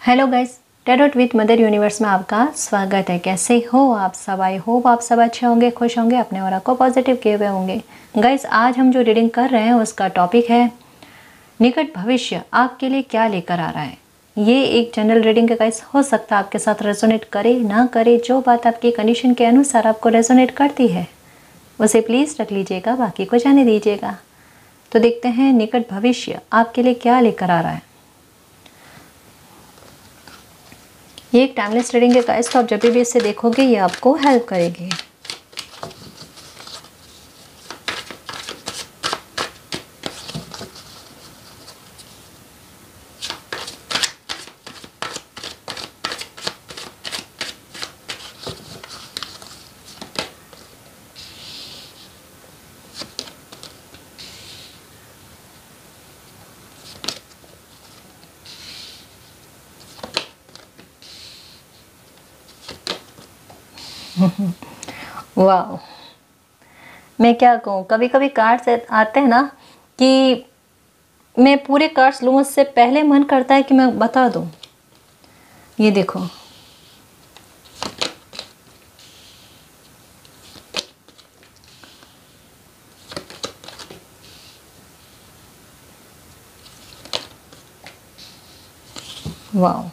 Hello guys, tarot with mother universe में आपका स्वागत है। कैसे हो आप सब? आई होप आप सब अच्छे होंगे, खुश होंगे, अपने और को पॉजिटिव किए हुए होंगे। गाइस, आज हम जो रीडिंग कर रहे हैं उसका टॉपिक है निकट भविष्य आपके लिए क्या लेकर आ रहा है। ये एक जनरल रीडिंग है गाइस, हो सकता है आपके साथ रेजोनेट करे ना करे। जो बात आपकी कंडीशन के अनुसार आपको रेजोनेट करती है उसे प्लीज़ रख लीजिएगा, बाकी को जाने दीजिएगा। तो देखते हैं निकट भविष्य आपके लिए क्या लेकर आ रहा है। ये एक टाइमलेस रीडिंग है गाइस, तो आप जब भी इसे देखोगे ये आपको हेल्प करेगी। वाह, मैं क्या कहूँ, कभी कभी कार्ड्स आते हैं ना कि मैं पूरे कार्ड्स लूँ उससे पहले मन करता है कि मैं बता दूँ। ये देखो, वाह,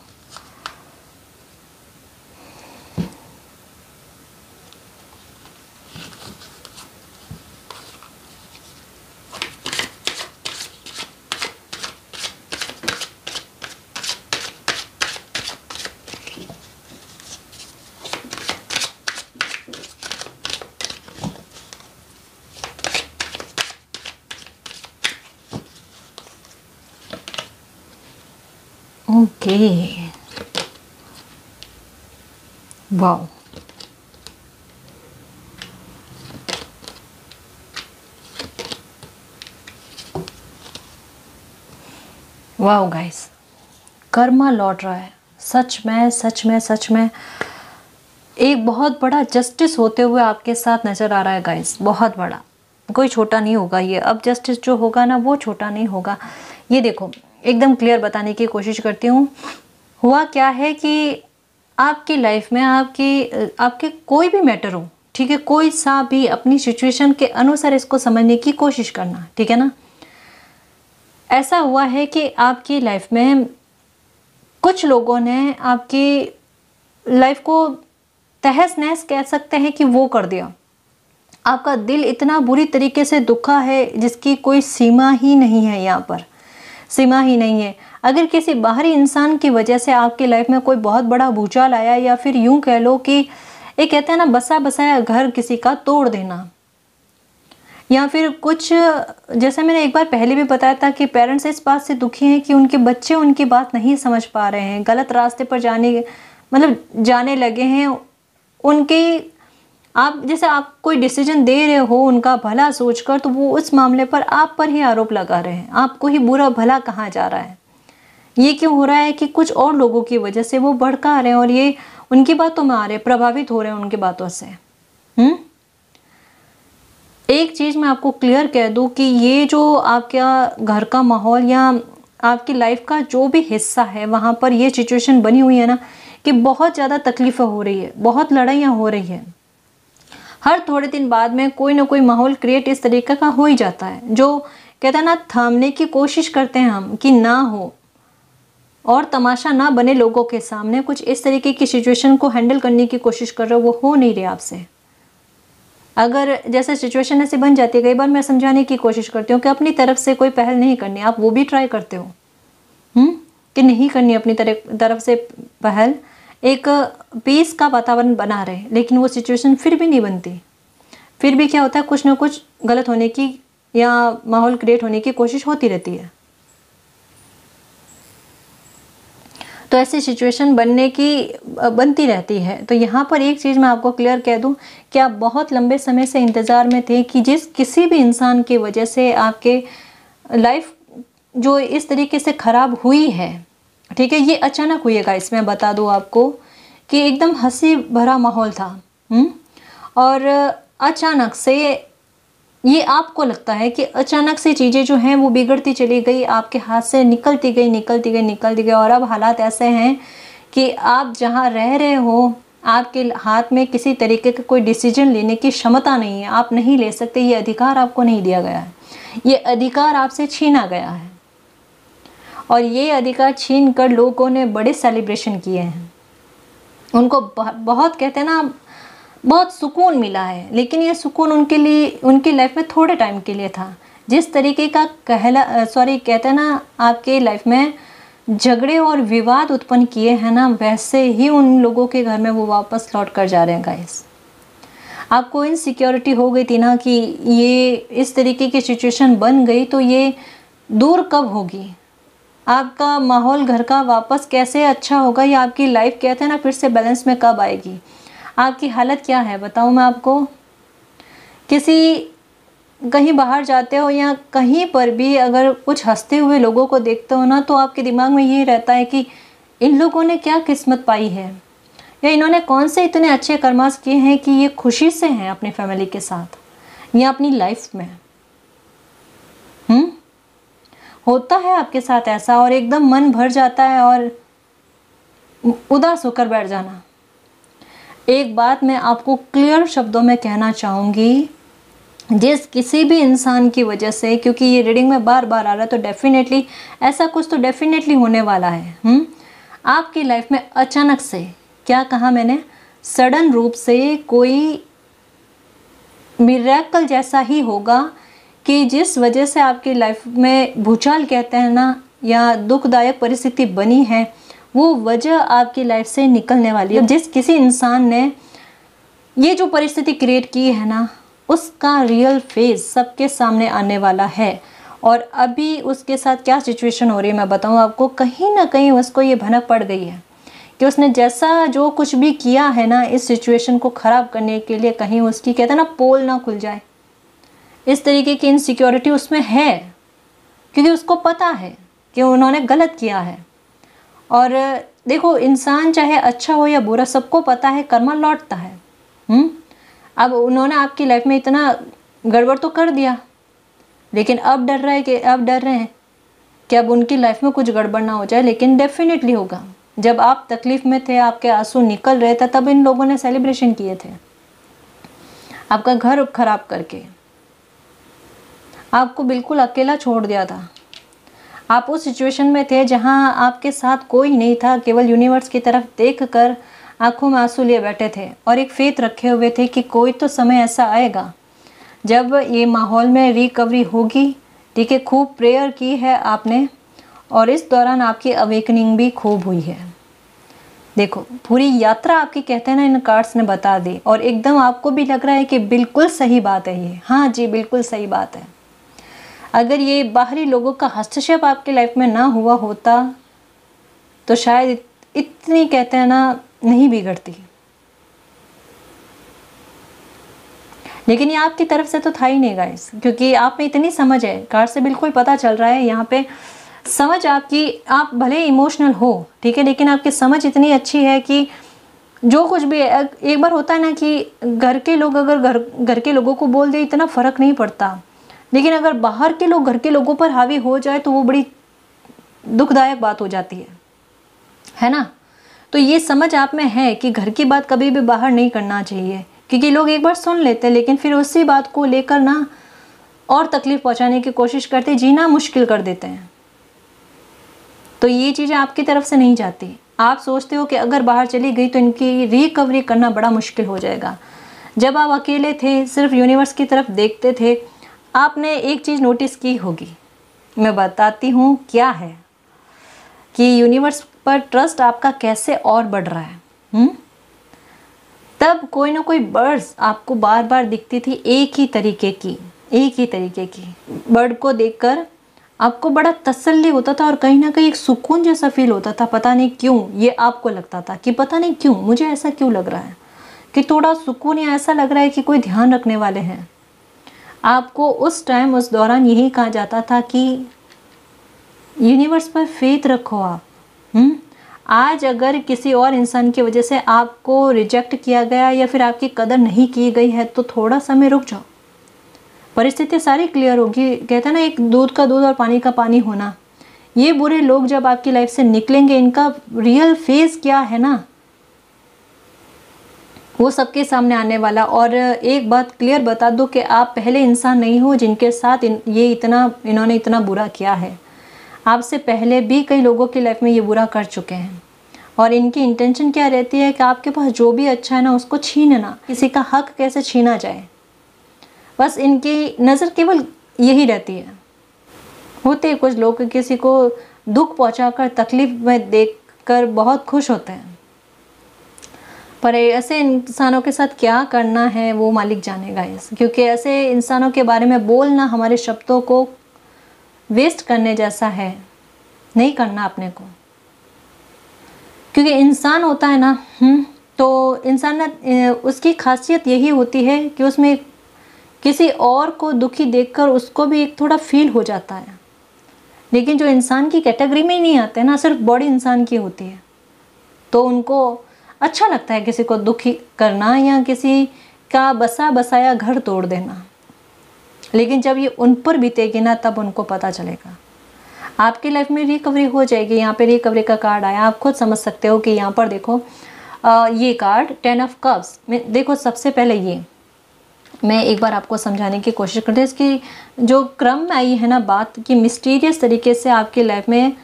ओके, वाह, वाह गाइस, कर्मा लौट रहा है। सच में सच में सच में एक बहुत बड़ा जस्टिस होते हुए आपके साथ नज़र आ रहा है गाइस, बहुत बड़ा, कोई छोटा नहीं होगा ये। अब जस्टिस जो होगा ना वो छोटा नहीं होगा। ये देखो, एकदम क्लियर बताने की कोशिश करती हूँ। हुआ क्या है कि आपकी लाइफ में आपके कोई भी मैटर हो, ठीक है, कोई सा भी, अपनी सिचुएशन के अनुसार इसको समझने की कोशिश करना, ठीक है ना। ऐसा हुआ है कि आपकी लाइफ में कुछ लोगों ने आपकी लाइफ को तहस नहस कह सकते हैं कि वो कर दिया। आपका दिल इतना बुरी तरीके से दुखा है जिसकी कोई सीमा ही नहीं है, यहाँ पर सीमा ही नहीं है। अगर किसी बाहरी इंसान की वजह से आपकी लाइफ में कोई बहुत बड़ा भूचाल आया, या फिर यूं कह लो कि एक कहते हैं ना बसा बसाया घर किसी का तोड़ देना, या फिर कुछ, जैसे मैंने एक बार पहले भी बताया था कि पेरेंट्स इस बात से दुखी हैं कि उनके बच्चे उनकी बात नहीं समझ पा रहे हैं, गलत रास्ते पर जाने लगे हैं उनकी। आप जैसे आप कोई डिसीजन दे रहे हो उनका भला सोचकर, तो वो उस मामले पर आप पर ही आरोप लगा रहे हैं, आपको ही बुरा भला कहा जा रहा है। ये क्यों हो रहा है कि कुछ और लोगों की वजह से वो भड़का रहे हैं और ये उनकी बातों में आ रहे, प्रभावित हो रहे हैं उनकी बातों से। एक चीज़ मैं आपको क्लियर कह दूं कि ये जो आपका घर का माहौल या आपकी लाइफ का जो भी हिस्सा है, वहाँ पर ये सिचुएशन बनी हुई है ना कि बहुत ज़्यादा तकलीफ़ें हो रही है, बहुत लड़ाइयाँ हो रही है। हर थोड़े दिन बाद में कोई ना कोई माहौल क्रिएट इस तरीके का हो ही जाता है, जो कहता है ना, थामने की कोशिश करते हैं हम कि ना हो और तमाशा ना बने लोगों के सामने। कुछ इस तरीके की सिचुएशन को हैंडल करने की कोशिश कर रहे हो, वो हो नहीं रही आपसे। अगर जैसे सिचुएशन ऐसी बन जाती है, कई बार मैं समझाने की कोशिश करती हूँ कि अपनी तरफ से कोई पहल नहीं करनी, आप वो भी ट्राई करते हो कि नहीं करनी अपनी तरफ से पहल, एक पीस का वातावरण बना रहे, लेकिन वो सिचुएशन फिर भी नहीं बनती। फिर भी क्या होता है, कुछ ना कुछ गलत होने की या माहौल क्रिएट होने की कोशिश होती रहती है। तो ऐसी सिचुएशन बनती रहती है। तो यहाँ पर एक चीज़ मैं आपको क्लियर कह दूँ कि आप बहुत लंबे समय से इंतज़ार में थे कि किसी भी इंसान की वजह से आपके लाइफ जो इस तरीके से ख़राब हुई है, ठीक है, ये अचानक हुई है गाइस। मैं बता दूँ आपको कि एकदम हंसी भरा माहौल था और अचानक से ये आपको लगता है कि अचानक से चीज़ें जो हैं वो बिगड़ती चली गई, आपके हाथ से निकलती गई और अब हालात ऐसे हैं कि आप जहाँ रह रहे हो आपके हाथ में किसी तरीके का कोई डिसीजन लेने की क्षमता नहीं है, आप नहीं ले सकते, ये अधिकार आपको नहीं दिया गया है, ये अधिकार आपसे छीना गया है। और ये अधिकार छीन कर लोगों ने बड़े सेलिब्रेशन किए हैं, उनको बहुत कहते हैं ना बहुत सुकून मिला है, लेकिन ये सुकून उनके लिए उनकी लाइफ में थोड़े टाइम के लिए था। जिस तरीके का कहते हैं ना आपके लाइफ में झगड़े और विवाद उत्पन्न किए हैं ना, वैसे ही उन लोगों के घर में वो वापस लौट कर जा रहे हैं गाइस। आपको इनसिक्योरिटी हो गई थी ना कि ये इस तरीके की सिचुएशन बन गई तो ये दूर कब होगी, आपका माहौल घर का वापस कैसे अच्छा होगा, या आपकी लाइफ कहते हैं ना फिर से बैलेंस में कब आएगी। आपकी हालत क्या है बताऊं मैं आपको, कहीं बाहर जाते हो या कहीं पर भी अगर कुछ हंसते हुए लोगों को देखते हो ना, तो आपके दिमाग में ये रहता है कि इन लोगों ने क्या किस्मत पाई है, या इन्होंने कौन से इतने अच्छे कर्मास किए हैं कि ये खुशी से हैं अपनी फैमिली के साथ या अपनी लाइफ में। होता है आपके साथ ऐसा, और एकदम मन भर जाता है और उदास होकर बैठ जाना। एक बात मैं आपको क्लियर शब्दों में कहना चाहूँगी, जिस किसी भी इंसान की वजह से, क्योंकि ये रीडिंग में बार बार आ रहा है तो डेफिनेटली ऐसा कुछ तो डेफिनेटली होने वाला है। आपकी लाइफ में अचानक से, क्या कहा मैंने, सडन रूप से कोई मिरेकल जैसा ही होगा कि जिस वजह से आपकी लाइफ में भूचाल कहते हैं ना, या दुखदायक परिस्थिति बनी है, वो वजह आपकी लाइफ से निकलने वाली है। जिस किसी इंसान ने ये जो परिस्थिति क्रिएट की है ना, उसका रियल फेस सबके सामने आने वाला है। और अभी उसके साथ क्या सिचुएशन हो रही है मैं बताऊं आपको, कहीं ना कहीं उसको ये भनक पड़ गई है कि उसने जैसा जो कुछ भी किया है ना इस सिचुएशन को ख़राब करने के लिए, कहीं उसकी कहते हैं ना पोल ना खुल जाए, इस तरीके की इनसिक्योरिटी उसमें है, क्योंकि उसको पता है कि उन्होंने गलत किया है। और देखो, इंसान चाहे अच्छा हो या बुरा, सबको पता है कर्मा लौटता है। अब उन्होंने आपकी लाइफ में इतना गड़बड़ तो कर दिया, लेकिन अब डर रहे हैं कि अब उनकी लाइफ में कुछ गड़बड़ ना हो जाए, लेकिन डेफिनेटली होगा। जब आप तकलीफ़ में थे, आपके आंसू निकल रहे थे, तब इन लोगों ने सेलिब्रेशन किए थे आपका घर खराब करके, आपको बिल्कुल अकेला छोड़ दिया था। आप उस सिचुएशन में थे जहां आपके साथ कोई नहीं था, केवल यूनिवर्स की तरफ देखकर आंखों में आंसू लिए बैठे थे और एक फेथ रखे हुए थे कि कोई तो समय ऐसा आएगा जब ये माहौल में रिकवरी होगी। ठीक है, खूब प्रेयर की है आपने, और इस दौरान आपकी अवेकनिंग भी खूब हुई है। देखो, पूरी यात्रा आपकी कहते हैं ना इन कार्ड्स ने बता दी, और एकदम आपको भी लग रहा है कि बिल्कुल सही बात है ये। हाँ जी, बिल्कुल सही बात है। अगर ये बाहरी लोगों का हस्तक्षेप आपकी लाइफ में ना हुआ होता तो शायद इतनी कहते हैं ना नहीं बिगड़ती, लेकिन ये आपकी तरफ से तो था ही नहीं गाइस, क्योंकि आप में इतनी समझ है। कार्ड से बिल्कुल पता चल रहा है यहाँ पे समझ आपकी, आप भले इमोशनल हो, ठीक है, लेकिन आपकी समझ इतनी अच्छी है कि जो कुछ भी एक बार होता है ना कि घर के लोग अगर घर के लोगों को बोल दे इतना फ़र्क नहीं पड़ता, लेकिन अगर बाहर के लोग घर के लोगों पर हावी हो जाए तो वो बड़ी दुखदायक बात हो जाती है ना। तो ये समझ आप में है कि घर की बात कभी भी बाहर नहीं करना चाहिए, क्योंकि लोग एक बार सुन लेते हैं लेकिन फिर उसी बात को लेकर ना और तकलीफ पहुंचाने की कोशिश करते, जीना मुश्किल कर देते हैं। तो ये चीज़ें आपकी तरफ से नहीं जाती। आप सोचते हो कि अगर बाहर चली गई तो इनकी रिकवरी करना बड़ा मुश्किल हो जाएगा। जब आप अकेले थे, सिर्फ यूनिवर्स की तरफ देखते थे, आपने एक चीज़ नोटिस की होगी, मैं बताती हूँ क्या है, कि यूनिवर्स पर ट्रस्ट आपका कैसे और बढ़ रहा है। तब कोई ना कोई बर्ड्स आपको बार बार दिखती थी, एक ही तरीके की बर्ड को देखकर आपको बड़ा तसल्ली होता था और कहीं ना कहीं एक सुकून जैसा फील होता था। पता नहीं क्यों ये आपको लगता था कि पता नहीं क्यों मुझे ऐसा क्यों लग रहा है कि थोड़ा सुकून, या ऐसा लग रहा है कि कोई ध्यान रखने वाले हैं। आपको उस टाइम उस दौरान यही कहा जाता था कि यूनिवर्स पर फेथ रखो आप। आज अगर किसी और इंसान की वजह से आपको रिजेक्ट किया गया या फिर आपकी कदर नहीं की गई है तो थोड़ा समय रुक जाओ। परिस्थिति सारी क्लियर होगी। कहते हैं ना, एक दूध का दूध और पानी का पानी होना। ये बुरे लोग जब आपकी लाइफ से निकलेंगे, इनका रियल फेस क्या है ना, वो सबके सामने आने वाला। और एक बात क्लियर बता दो कि आप पहले इंसान नहीं हो जिनके साथ इन्होंने इतना बुरा किया है। आपसे पहले भी कई लोगों की लाइफ में ये बुरा कर चुके हैं, और इनकी इंटेंशन क्या रहती है कि आपके पास जो भी अच्छा है ना उसको छीनना, किसी का हक कैसे छीना जाए, बस इनकी नज़र केवल यही रहती है। होते कुछ लोग किसी को दुख पहुंचाकर, तकलीफ में देखकर बहुत खुश होते हैं, पर ऐसे इंसानों के साथ क्या करना है वो मालिक जानेगा। क्योंकि ऐसे इंसानों के बारे में बोलना हमारे शब्दों को वेस्ट करने जैसा है, नहीं करना अपने को। क्योंकि इंसान होता है ना, तो इंसान ना, उसकी खासियत यही होती है कि उसमें किसी और को दुखी देखकर उसको भी एक थोड़ा फील हो जाता है। लेकिन जो इंसान की कैटेगरी में ही नहीं आते ना, सिर्फ बॉडी इंसान की होती है, तो उनको अच्छा लगता है किसी को दुखी करना या किसी का बसा बसाया घर तोड़ देना। लेकिन जब ये उन पर बीतेगी ना, तब उनको पता चलेगा। आपकी लाइफ में रिकवरी हो जाएगी। यहाँ पे रिकवरी का कार्ड आया, आप खुद समझ सकते हो कि यहाँ पर देखो, ये कार्ड 10 ऑफ कप्स में देखो। सबसे पहले ये मैं एक बार आपको समझाने की कोशिश करती हूँ। इसकी जो क्रम में आई है ना बात, कि मिस्टीरियस तरीके से आपकी लाइफ में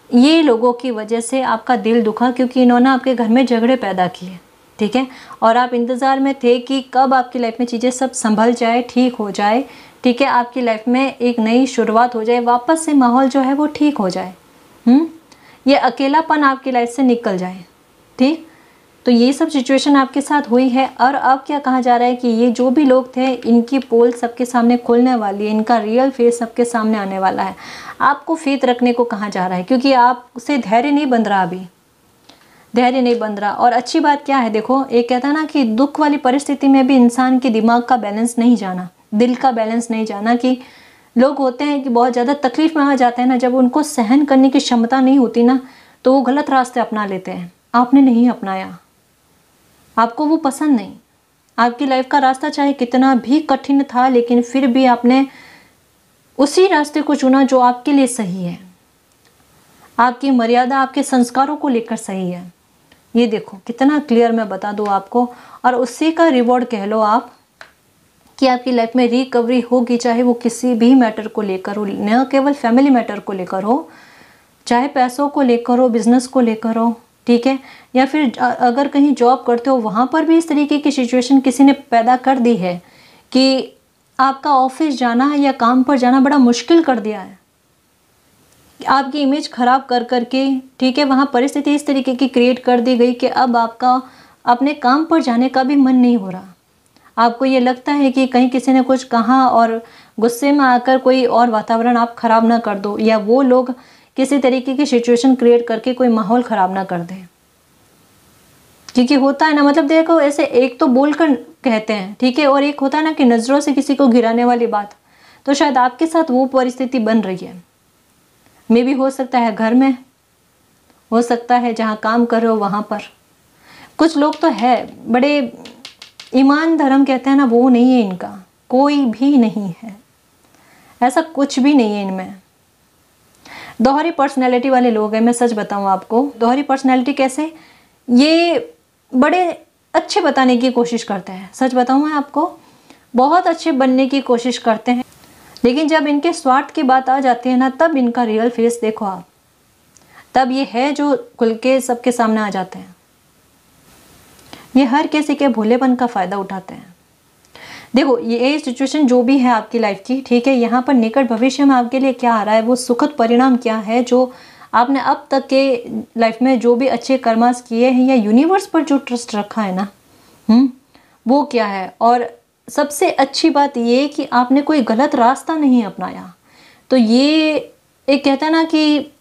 ये लोगों की वजह से आपका दिल दुखा, क्योंकि इन्होंने आपके घर में झगड़े पैदा किए, ठीक है। और आप इंतज़ार में थे कि कब आपकी लाइफ में चीज़ें सब संभल जाए, ठीक हो जाए, ठीक है, आपकी लाइफ में एक नई शुरुआत हो जाए, वापस से माहौल जो है वो ठीक हो जाए, ये अकेलापन आपकी लाइफ से निकल जाए, ठीक। तो ये सब सिचुएशन आपके साथ हुई है। और अब क्या कहा जा रहा है कि ये जो भी लोग थे, इनकी पोल सबके सामने खुलने वाली है, इनका रियल फेस सबके सामने आने वाला है। आपको फेथ रखने को कहा जा रहा है, क्योंकि आपसे धैर्य नहीं बंध रहा, अभी धैर्य नहीं बंध रहा। और अच्छी बात क्या है, देखो, एक कहता है ना कि दुख वाली परिस्थिति में भी इंसान के दिमाग का बैलेंस नहीं जाना, दिल का बैलेंस नहीं जाना। कि लोग होते हैं कि बहुत ज़्यादा तकलीफ में आ जाते हैं ना, जब उनको सहन करने की क्षमता नहीं होती ना, तो वो गलत रास्ते अपना लेते हैं। आपने नहीं अपनाया, आपको वो पसंद नहीं। आपकी लाइफ का रास्ता चाहे कितना भी कठिन था, लेकिन फिर भी आपने उसी रास्ते को चुना जो आपके लिए सही है, आपकी मर्यादा, आपके संस्कारों को लेकर सही है। ये देखो कितना क्लियर मैं बता दूँ आपको। और उसी का रिवॉर्ड कह लो आप, कि आपकी लाइफ में रिकवरी होगी, चाहे वो किसी भी मैटर को लेकर हो, न केवल फैमिली मैटर को लेकर हो, चाहे पैसों को लेकर हो, बिजनेस को लेकर हो, ठीक है, या फिर अगर कहीं जॉब करते हो वहाँ पर भी इस तरीके की सिचुएशन किसी ने पैदा कर दी है कि आपका ऑफिस जाना या काम पर जाना बड़ा मुश्किल कर दिया है, आपकी इमेज खराब कर करके, ठीक है, वहाँ परिस्थिति इस तरीके की क्रिएट कर दी गई कि अब आपका अपने काम पर जाने का भी मन नहीं हो रहा। आपको ये लगता है कि कहीं किसी ने कुछ कहा और गुस्से में आकर कोई और वातावरण आप ख़राब ना कर दो, या वो लोग किसी तरीके की सिचुएशन क्रिएट करके कोई माहौल ख़राब ना कर दे। क्योंकि होता है ना, मतलब देखो, ऐसे एक तो बोलकर कहते हैं, ठीक है, और एक होता है ना कि नज़रों से किसी को गिराने वाली बात। तो शायद आपके साथ वो परिस्थिति बन रही है। मे भी हो सकता है घर में, हो सकता है जहाँ काम कर रहे हो वहाँ पर। कुछ लोग तो है बड़े ईमान धर्म कहते हैं ना, वो नहीं है इनका, कोई भी नहीं है, ऐसा कुछ भी नहीं है इनमें। दोहरी पर्सनैलिटी वाले लोग हैं। मैं सच बताऊं आपको, दोहरी पर्सनैलिटी कैसे, ये बड़े अच्छे बताने की कोशिश करते हैं। सच बताऊं मैं आपको, बहुत अच्छे बनने की कोशिश करते हैं, लेकिन जब इनके स्वार्थ की बात आ जाती है ना, तब इनका रियल फेस देखो आप, तब ये है जो खुल के सबके सामने आ जाते हैं। ये हर किसी के भोलेपन का फ़ायदा उठाते हैं। देखो, ये सिचुएशन जो भी है आपकी लाइफ की, ठीक है, यहाँ पर निकट भविष्य में आपके लिए क्या आ रहा है, वो सुखद परिणाम क्या है, जो आपने अब तक के लाइफ में जो भी अच्छे कर्मास किए हैं, या यूनिवर्स पर जो ट्रस्ट रखा है ना, वो क्या है। और सबसे अच्छी बात ये कि आपने कोई गलत रास्ता नहीं अपनाया। तो ये एक कहता है ना कि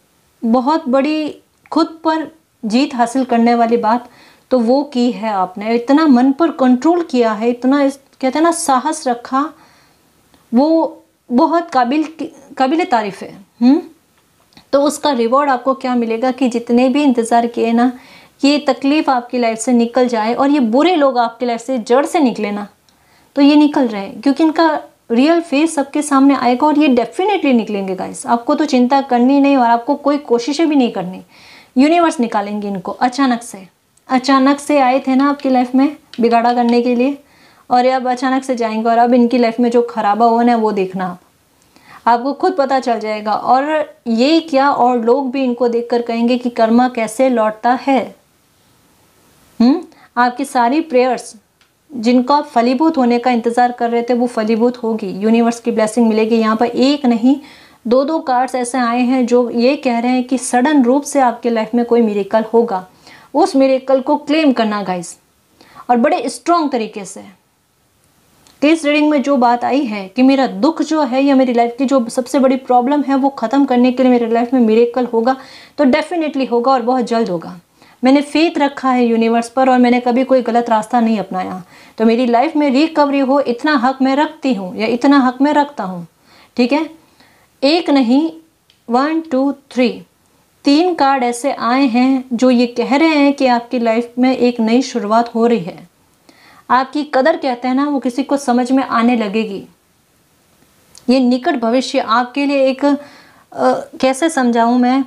बहुत बड़ी खुद पर जीत हासिल करने वाली बात तो वो की है आपने। इतना मन पर कंट्रोल किया है, इतना कहते हैं ना साहस रखा, वो बहुत काबिल तारीफ़ है। तो उसका रिवॉर्ड आपको क्या मिलेगा कि जितने भी इंतज़ार किए ना, ये तकलीफ़ आपकी लाइफ से निकल जाए और ये बुरे लोग आपकी लाइफ से जड़ से निकले ना, तो ये निकल रहे हैं, क्योंकि इनका रियल फेस सबके सामने आएगा और ये डेफिनेटली निकलेंगे गाइस। आपको तो चिंता करनी नहीं और आपको कोई कोशिशें भी नहीं करनी, यूनिवर्स निकालेंगे इनको। अचानक से आए थे ना आपकी लाइफ में बिगाड़ा करने के लिए, और अब अचानक से जाएंगे और अब इनकी लाइफ में जो खराबा होना है वो देखना आपको खुद पता चल जाएगा। और ये क्या, और लोग भी इनको देखकर कहेंगे कि कर्मा कैसे लौटता है। आपकी सारी प्रेयर्स जिनका फलीभूत होने का इंतजार कर रहे थे वो फलीभूत होगी, यूनिवर्स की ब्लेसिंग मिलेगी। यहाँ पर एक नहीं दो कार्ड्स ऐसे आए हैं जो ये कह रहे हैं कि सडन रूप से आपके लाइफ में कोई मिरेकल होगा। उस मिरेकल को क्लेम करना गाइस, और बड़े स्ट्रॉन्ग तरीके से। इस रीडिंग में जो बात आई है कि मेरा दुख जो है या मेरी लाइफ की जो सबसे बड़ी प्रॉब्लम है वो ख़त्म करने के लिए मेरी लाइफ में मिरेकल होगा, तो डेफिनेटली होगा और बहुत जल्द होगा। मैंने फेथ रखा है यूनिवर्स पर और मैंने कभी कोई गलत रास्ता नहीं अपनाया, तो मेरी लाइफ में रिकवरी हो इतना हक मैं रखती हूँ या इतना हक मैं रखता हूँ। ठीक है, एक नहीं 1 2 3 3 कार्ड ऐसे आए हैं जो ये कह रहे हैं कि आपकी लाइफ में एक नई शुरुआत हो रही है। आपकी कदर कहते हैं ना वो किसी को समझ में आने लगेगी। ये निकट भविष्य आपके लिए एक कैसे समझाऊं मैं,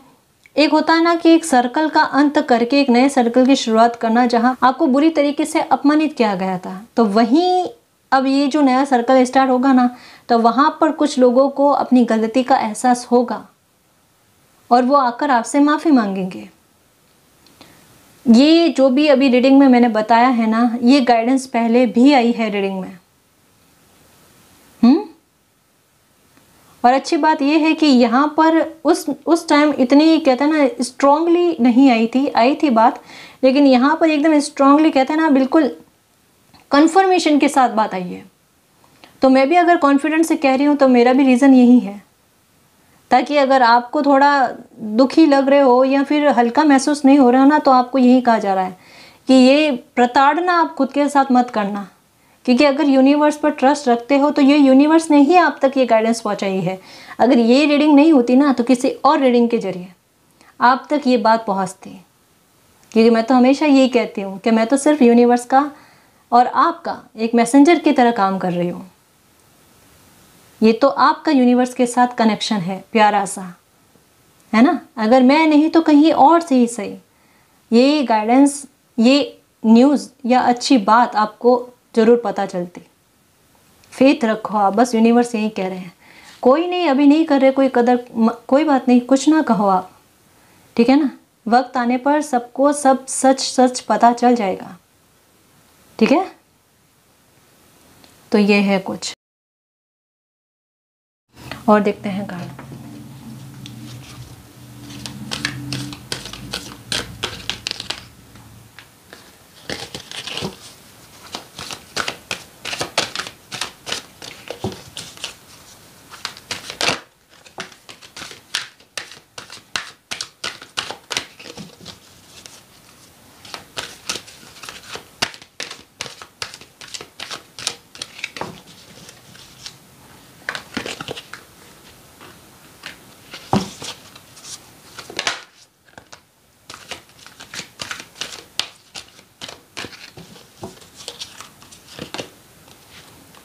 एक होता है ना कि एक सर्कल का अंत करके एक नए सर्कल की शुरुआत करना, जहां आपको बुरी तरीके से अपमानित किया गया था, तो वहीं अब ये जो नया सर्कल स्टार्ट होगा ना, तो वहां पर कुछ लोगों को अपनी गलती का एहसास होगा और वो आकर आपसे माफ़ी मांगेंगे। ये जो भी अभी रीडिंग में मैंने बताया है ना, ये गाइडेंस पहले भी आई है रीडिंग में। और अच्छी बात ये है कि यहाँ पर उस टाइम इतनी कहते हैं ना स्ट्रांगली नहीं आई थी बात, लेकिन यहाँ पर एकदम स्ट्रांगली कहते हैं ना बिल्कुल कंफर्मेशन के साथ बात आई है। तो मैं भी अगर कॉन्फिडेंस से कह रही हूँ तो मेरा भी रीज़न यही है, ताकि अगर आपको थोड़ा दुखी लग रहे हो या फिर हल्का महसूस नहीं हो रहा हो ना, तो आपको यही कहा जा रहा है कि ये प्रताड़ना आप खुद के साथ मत करना, क्योंकि अगर यूनिवर्स पर ट्रस्ट रखते हो तो ये यूनिवर्स ने ही आप तक ये गाइडेंस पहुंचाई है। अगर ये रीडिंग नहीं होती ना तो किसी और रीडिंग के जरिए आप तक ये बात पहुंचती, क्योंकि मैं तो हमेशा यही कहती हूँ कि मैं तो सिर्फ यूनिवर्स का और आपका एक मैसेंजर की तरह काम कर रही हूँ। ये तो आपका यूनिवर्स के साथ कनेक्शन है प्यारा सा, है ना। अगर मैं नहीं तो कहीं और से ही सही ये गाइडेंस, ये न्यूज़ या अच्छी बात आपको ज़रूर पता चलती। फेथ रखो आप, बस यूनिवर्स यही कह रहे हैं। कोई नहीं, अभी नहीं कर रहे कोई कदर, कोई बात नहीं, कुछ ना कहो आप, ठीक है ना। वक्त आने पर सबको सब सच पता चल जाएगा, ठीक है। तो ये है कुछ और देखते हैं कार्ड।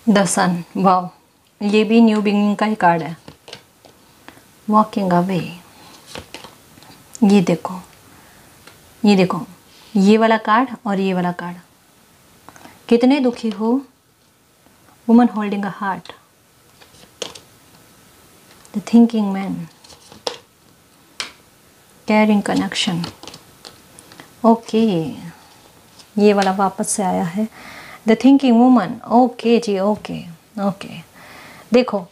द सन, वाओ, ये भी न्यू बिगिनिंग का ही कार्ड है। वॉकिंग अवे, ये देखो ये वाला कार्ड और ये वाला कार्ड, कितने दुखी हो। Woman holding a heart, the thinking man, caring connection. Okay, ये वाला वापस से आया है, द थिंकिंग वुमन। ओके जी, ओके। देखो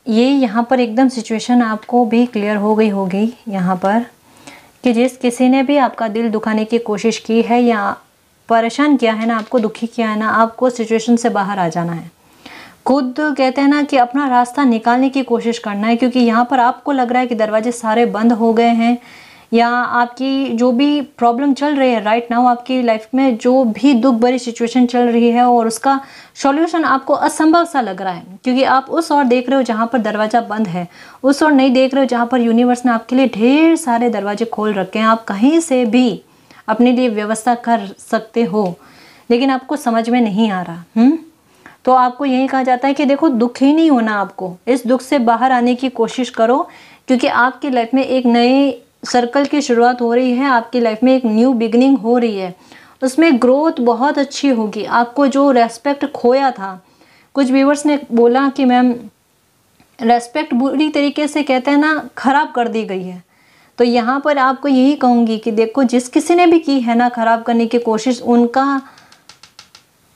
ये यहाँ पर एकदम सिचुएशन आपको भी क्लियर हो गई होगी यहाँ पर, कि जिस किसी ने भी आपका दिल दुखाने की कोशिश की है या परेशान किया है ना, आपको दुखी किया है ना, आपको सिचुएशन से बाहर आ जाना है। खुद कहते हैं ना कि अपना रास्ता निकालने की कोशिश करना है, क्योंकि यहाँ पर आपको लग रहा है कि दरवाजे सारे बंद हो गए हैं, या आपकी जो भी प्रॉब्लम चल रही है राइट नाउ, आपकी लाइफ में जो भी दुख भरी सिचुएशन चल रही है और उसका सॉल्यूशन आपको असंभव सा लग रहा है, क्योंकि आप उस ओर देख रहे हो जहाँ पर दरवाज़ा बंद है, उस ओर नहीं देख रहे हो जहाँ पर यूनिवर्स ने आपके लिए ढेर सारे दरवाजे खोल रखे हैं। आप कहीं से भी अपने लिए व्यवस्था कर सकते हो, लेकिन आपको समझ में नहीं आ रहा। तो आपको यही कहा जाता है कि देखो दुखी नहीं होना, आपको इस दुख से बाहर आने की कोशिश करो, क्योंकि आपकी लाइफ में एक नए सर्कल की शुरुआत हो रही है, आपकी लाइफ में एक न्यू बिगनिंग हो रही है, उसमें ग्रोथ बहुत अच्छी होगी। आपको जो रेस्पेक्ट खोया था, कुछ व्यूअर्स ने बोला कि मैम रेस्पेक्ट बुरी तरीके से कहते हैं ना खराब कर दी गई है, तो यहाँ पर आपको यही कहूँगी कि देखो जिस किसी ने भी की है ना खराब करने की कोशिश, उनका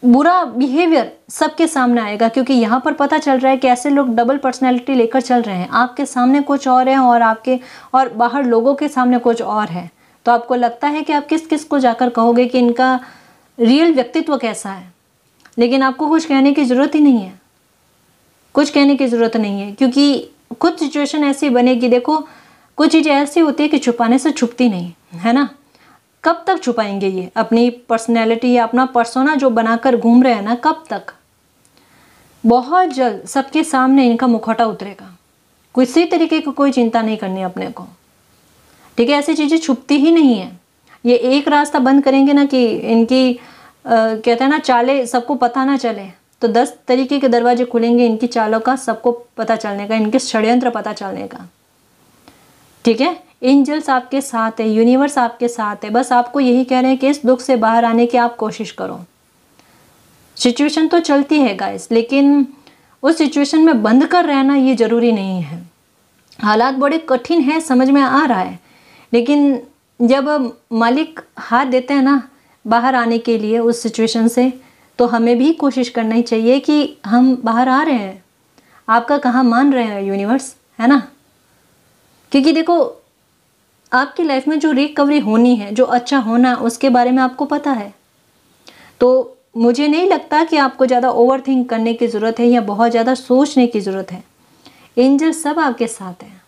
बुरा बिहेवियर सबके सामने आएगा, क्योंकि यहाँ पर पता चल रहा है कि ऐसे लोग डबल पर्सनैलिटी लेकर चल रहे हैं, आपके सामने कुछ और है और बाहर लोगों के सामने कुछ और है। तो आपको लगता है कि आप किस किस को जाकर कहोगे कि इनका रियल व्यक्तित्व कैसा है, लेकिन आपको कुछ कहने की ज़रूरत ही नहीं है, कुछ कहने की ज़रूरत नहीं है, क्योंकि कुछ सिचुएशन ऐसी बनेगी। देखो कुछ चीज़ें ऐसी होती है कि छुपाने से छुपती नहीं है ना। कब तक छुपाएंगे ये अपनी पर्सनैलिटी या अपना पर्सोना जो बनाकर घूम रहे हैं ना, कब तक? बहुत जल्द सबके सामने इनका मुखौटा उतरेगा। किसी तरीके की कोई चिंता नहीं करनी अपने को, ठीक है। ऐसी चीज़ें छुपती ही नहीं है। ये एक रास्ता बंद करेंगे ना कि इनकी कहते हैं ना चालें सबको पता ना चले, तो 10 तरीके के दरवाजे खुलेंगे इनकी चालों का सबको पता चलने का, इनके षड्यंत्र पता चलने का, ठीक है। एंजल्स आपके साथ है, यूनिवर्स आपके साथ है, बस आपको यही कह रहे हैं कि इस दुख से बाहर आने की आप कोशिश करो। सिचुएशन तो चलती है गाइस, लेकिन उस सिचुएशन में बंद कर रहना ये ज़रूरी नहीं है। हालात बड़े कठिन है, समझ में आ रहा है, लेकिन जब मालिक हाथ देते हैं ना बाहर आने के लिए उस सिचुएशन से, तो हमें भी कोशिश करनी चाहिए कि हम बाहर आ रहे हैं। आपका कहाँ मान रहे हैं यूनिवर्स, है ना। क्योंकि देखो आपकी लाइफ में जो रिकवरी होनी है, जो अच्छा होना, उसके बारे में आपको पता है। तो मुझे नहीं लगता कि आपको ज़्यादा ओवर थिंक करने की ज़रूरत है या बहुत ज़्यादा सोचने की ज़रूरत है। एंजल सब आपके साथ हैं।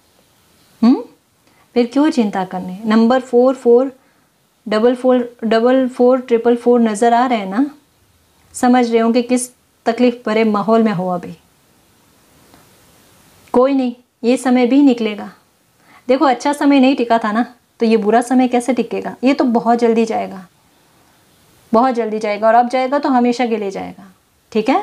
फिर क्यों चिंता करनी। नंबर 44444444 नज़र आ रहे हैं ना, समझ रहे हो कि किस तकलीफ भरे माहौल में हो अभी। कोई नहीं, ये समय भी निकलेगा। देखो अच्छा समय नहीं टिका था ना, तो ये बुरा समय कैसे टिकेगा। ये तो बहुत जल्दी जाएगा, बहुत जल्दी जाएगा, और अब जाएगा तो हमेशा के लिए जाएगा, ठीक है।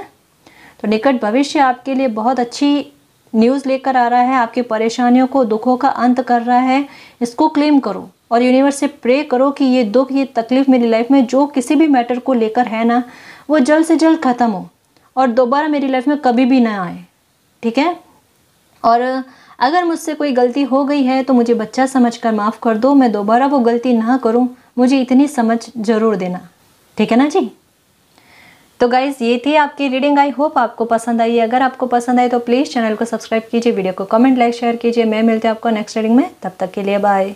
तो निकट भविष्य आपके लिए बहुत अच्छी न्यूज़ लेकर आ रहा है, आपकी परेशानियों को, दुखों का अंत कर रहा है। इसको क्लेम करो और यूनिवर्स से प्रे करो कि ये दुख, ये तकलीफ मेरी लाइफ में जो किसी भी मैटर को लेकर है ना, वो जल्द से जल्द ख़त्म हो और दोबारा मेरी लाइफ में कभी भी ना आए, ठीक है। और अगर मुझसे कोई गलती हो गई है तो मुझे बच्चा समझकर माफ़ कर दो, मैं दोबारा वो गलती ना करूं, मुझे इतनी समझ ज़रूर देना, ठीक है ना जी। तो गाइज़ ये थी आपकी रीडिंग, आई होप आपको पसंद आई। अगर आपको पसंद आई तो प्लीज़ चैनल को सब्सक्राइब कीजिए, वीडियो को कमेंट लाइक शेयर कीजिए। मैं मिलती हूँ आपको नेक्स्ट रीडिंग में, तब तक के लिए बाय।